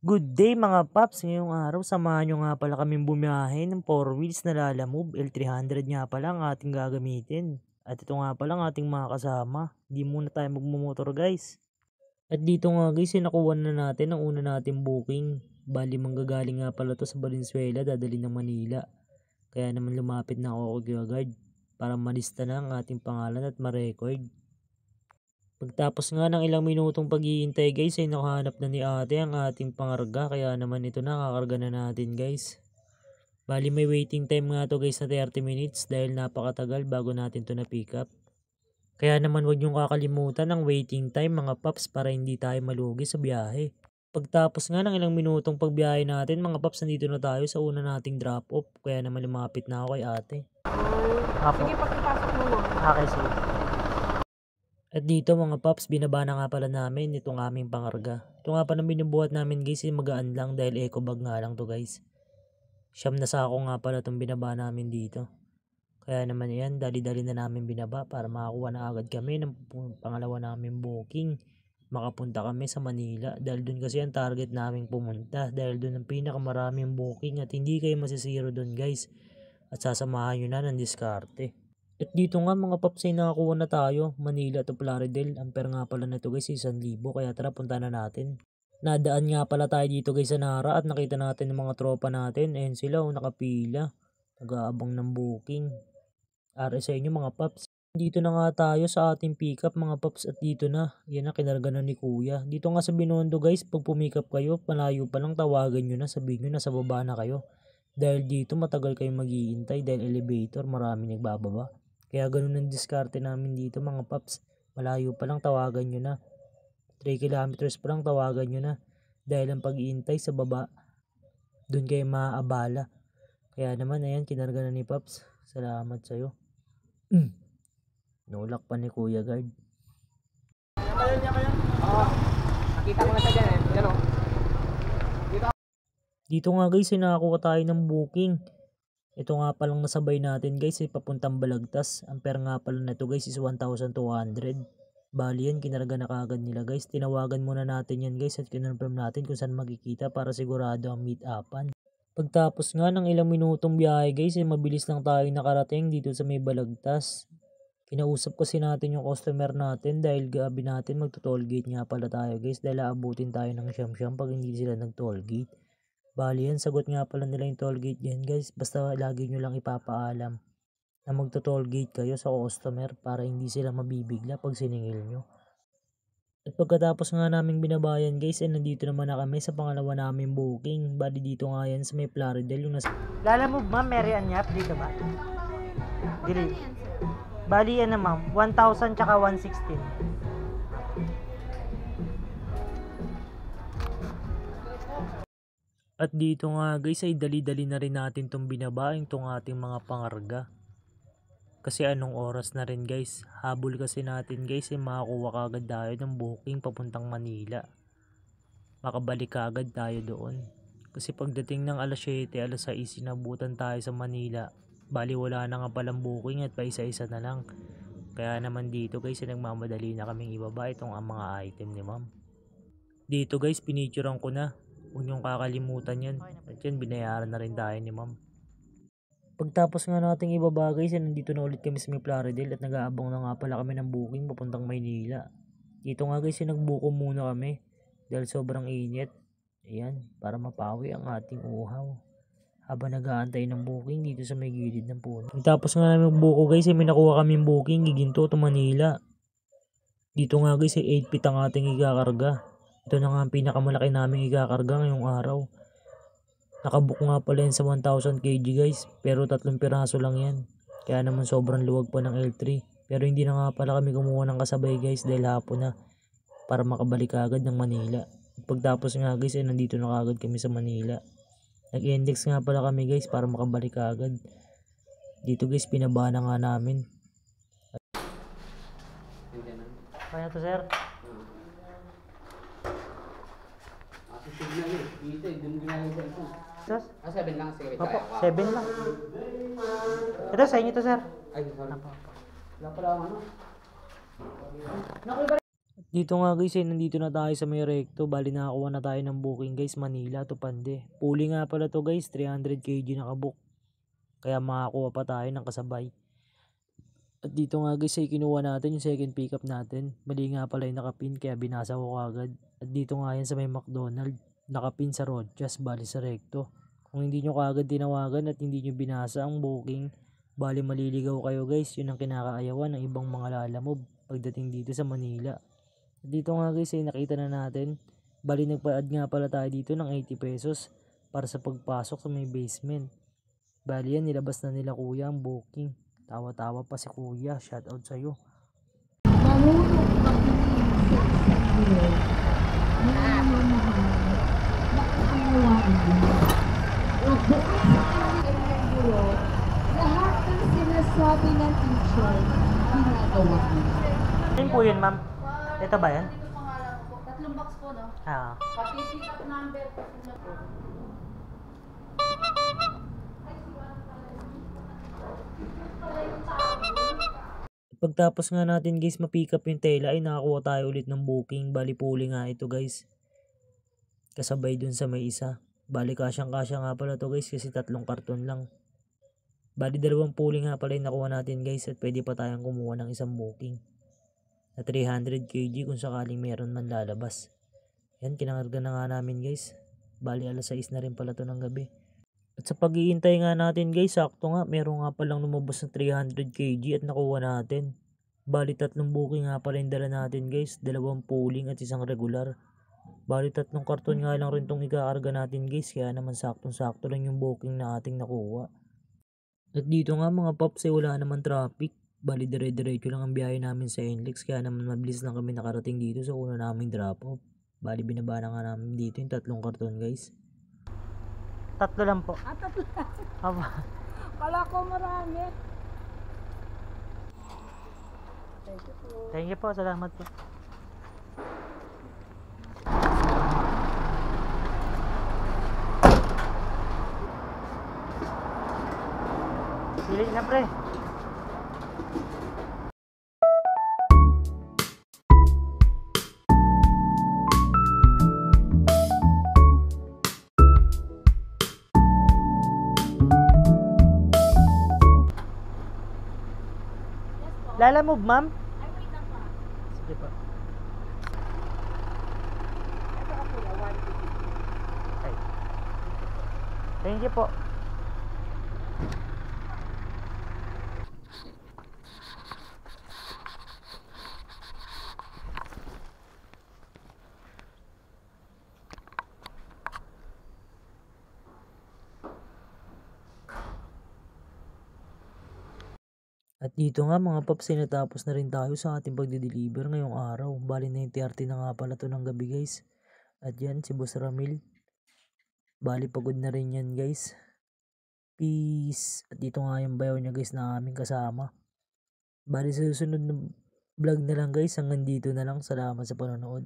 Good day mga paps, ngayong araw samahan nyo nga pala kaming bumiyahe ng 4 wheels na Lalamove L300 nga pala ang ating gagamitin. At ito nga pala ang ating mga kasama, di muna tayo magmumotor guys. At dito nga guys, nakuha na natin ang una nating booking. Bali manggagaling nga pala to sa Valenzuela, dadali ng Manila. Kaya naman lumapit na ako kay agad para malista na ang ating pangalan at ma-record. Pagtapos nga ng ilang minutong paghihintay guys ay nakahanap na ni ate ang ating pangarga, kaya naman ito na kakarga na natin guys. Bali may waiting time nga to guys na 30 minutes dahil napakatagal bago natin to na pick up. Kaya naman huwag niyong kakalimutan ang waiting time mga paps para hindi tayo malugi sa biyahe. Pagtapos nga ng ilang minutong pagbiyahe natin mga paps, nandito na tayo sa una nating drop off, kaya naman lumapit na ako kay ate. Sige, pagpasok mo. Okay, sige. At dito mga paps, binaba na nga pala namin itong aming pangarga. Ito nga pala binubuhat namin guys, magaan lang dahil eco bag nga lang to guys. Siyam na sako nga pala itong binaba namin dito. Kaya naman yan, dali-dali na namin binaba para makakuha na agad kami ng pangalawa namin booking. Makapunta kami sa Manila dahil dun kasi ang target namin pumunta. Dahil dun ang pinakamaraming booking at hindi kayo masisiro dun guys. At sasamahan nyo na ng diskarte. At dito nga mga paps ay nakakuha na tayo, Manila to Plaridel. Ampere nga pala na ito guys, 1,000. Kaya tara punta na natin. Nadaan nga pala tayo dito guys sa Nara at nakita natin ng mga tropa natin. Ayan sila nakapila. Nag-aabang ng booking. Ara sa inyo mga paps. Dito na nga tayo sa ating pick up mga paps at dito na. Yan na, kinarga na ni kuya. Dito nga sa Binondo guys, pag pumick up kayo, malayo pa lang tawagan nyo na, sabihin nyo nasa baba na kayo. Dahil dito matagal kayong maghihintay dahil elevator, marami nagbababa. Kaya ganun ang diskarte namin dito mga paps. Malayo pa lang tawagan nyo na. 3 kilometers pa lang tawagan nyo na. Dahil ang pag-iintay sa baba, dun kayo maaabala. Kaya naman ayan, kinarga na ni Paps. Salamat sa'yo. Nulak pa ni Kuya Guard. Nakita ko na siya dyan eh. Yan o. Dito nga guys, nakakuha tayo ng booking. Ito nga palang nasabay natin guys ay papuntang Balagtas. Ampere nga pala na ito guys is 1,200. Bali yan, kinarga na kagad nila guys. Tinawagan muna natin yan guys at kinonfirm natin kung saan makikita para sigurado ang meet upan. Pagtapos nga ng ilang minutong biyahe guys ay mabilis lang tayo nakarating dito sa may Balagtas. Kinausap kasi natin yung customer natin dahil gabi natin magto-tollgate nga pala tayo guys dahil aabutin tayo ng siyam-siyam pag hindi sila nag-tollgate. Bali yan, sagot nga pala nila yung tollgate yan guys. Basta lagi nyo lang ipapaalam na magto-tollgate kayo sa customer para hindi sila mabibigla pag siningil nyo. At pagkatapos nga naming binabayan guys, ay nandito naman na kami sa pangalawa naming booking. Bali dito nga yan sa may Plaridel. Yung Lalamove ma'am, Mary Anyap dito ba? Dili. Bali yan na ma'am, 1,000 tsaka 116. At dito nga guys ay dali-dali na rin natin itong binabaing itong ating mga pangarga. Kasi anong oras na rin guys, habol kasi natin guys ay makakuha kagad tayo ng booking papuntang Manila. Makabalik kagad tayo doon. Kasi pagdating ng alas 7, alas 6 inabutan tayo sa Manila. Bali wala na nga palang booking at pa isa-isa na lang. Kaya naman dito guys ay nagmamadali na kaming ibaba itong mga item ni ma'am. Dito guys pinicturean ko na. Huwag niyong kakalimutan yan. At yan, binayaran na rin tayo ni ma'am. Pagtapos nga nating ibaba guys, nandito na ulit kami sa may Plaridel at nag-aabang na nga pala kami ng booking papuntang Maynila. Dito nga guys, nagbuko muna kami dahil sobrang init. Ayan, para mapawi ang ating uhaw. Habang nag-aantay ng booking dito sa may gilid ng puno. Pagtapos nga namin magbuko guys, may nakuha kaming booking, Giginto to Manila. Dito nga guys, 8 feet ang ating ikakarga. Ito na nga ang pinakamalaki namin ikakarga ngayong araw. Nakabook nga pala yan sa 1,000 kg guys. Pero 3 piraso lang yan. Kaya naman sobrang luwag pa ng L3. Pero hindi na nga pala kami kumuha ng kasabay guys dahil hapon na. Para makabalik agad ng Manila. Pagtapos nga guys ay nandito na agad kami sa Manila. Nag-index nga pala kami guys para makabalik agad. Dito guys pinaba na nga namin. Kaya to sir? Signal eh. Dito eh. Doon ginagawa sa ito. Sus? 7 lang. Sige. Opo, 7 lang. Ito sa inyo to sir. Ay, sorry. Wala pala ako ano. Dito nga guys nandito na tayo sa may recto. Bali nakakuha na tayo ng booking guys, Manila to Pande. Puli nga pala to guys, 300 kg nakabook. Kaya makakuha pa tayo ng kasabay. At dito nga guys kinuha natin yung second pickup natin. Mali nga pala yung nakapin kaya binasa ko agad. At dito nga yan sa may McDonald. Nakapin sa Rojas, bali sa recto. Kung hindi nyo kaagad tinawagan at hindi nyo binasa ang booking, bali maliligaw kayo guys. Yun ang kinakaayawan ng ibang mga lalamove pagdating dito sa Manila. At dito nga guys nakita na natin. Bali nagpa-add nga pala tayo dito ng 80 pesos para sa pagpasok sa may basement. Bali yan nilabas na nila kuya ang booking. Tawa-tawa pa si kuya. Shout out sa'yo. Marunong makinig sa isang guro na mamahal na kaunawaan mo. Nagbukas sa kanyang ng guro, lahat ng sinasabi ng teacher, ginagawa mo. Ayun po yun ma'am. Ito ba yan? Dito pangalan ko po. 3 box po, no? Ah. Pati pick up number po na po. Pagtapos nga natin guys ma-pick up yung tela ay nakakuha tayo ulit ng booking. Bali puli nga ito guys. Kasabay dun sa may isa. Bali kasyang-kasya nga pala to guys kasi 3 karton lang. Bali 2 puli nga pala yung nakuha natin guys at pwede pa tayong kumuha ng isang booking. Na 300 kg kung sakaling meron man lalabas. Yan kinangarga na nga namin guys. Bali alas 6 na rin pala to ng gabi. At sa pag-iintay nga natin guys, sakto nga, meron nga palang lumabas ng 300 kg at nakuha natin. Bali 3 booking nga pala yung dala natin guys, 2 pooling at 1 regular. Bali 3 karton nga lang rin itong ikakarga natin guys, kaya naman saktong-sakto lang yung booking na ating nakuha. At dito nga mga paps wala naman traffic. Bali dire-diretso lang ang biyahe namin sa NLEX, kaya naman mabilis lang kami nakarating dito sa una naming drop off. Bali binaba na nga namin dito yung 3 karton guys. 3 lang po. Tatlo lang. Aba. Kala ko marami. Thank you po. Salamat po. Pili na pre. Lalamove ma'am? Ay, wait lang pa. Sige po. Ito ka kuya, 150. Ay. Thank you po. At dito nga mga paps, natapos na rin tayo sa ating pagde-deliver ngayong araw. Bali 9:30 na nga pala to ng gabi guys. At yan si Boss Ramil. Bali pagod na rin yan guys. Peace. At dito nga yung bayaw niya guys na aming kasama. Bali sa susunod na vlog na lang guys. Hanggang dito na lang. Salamat sa panonood.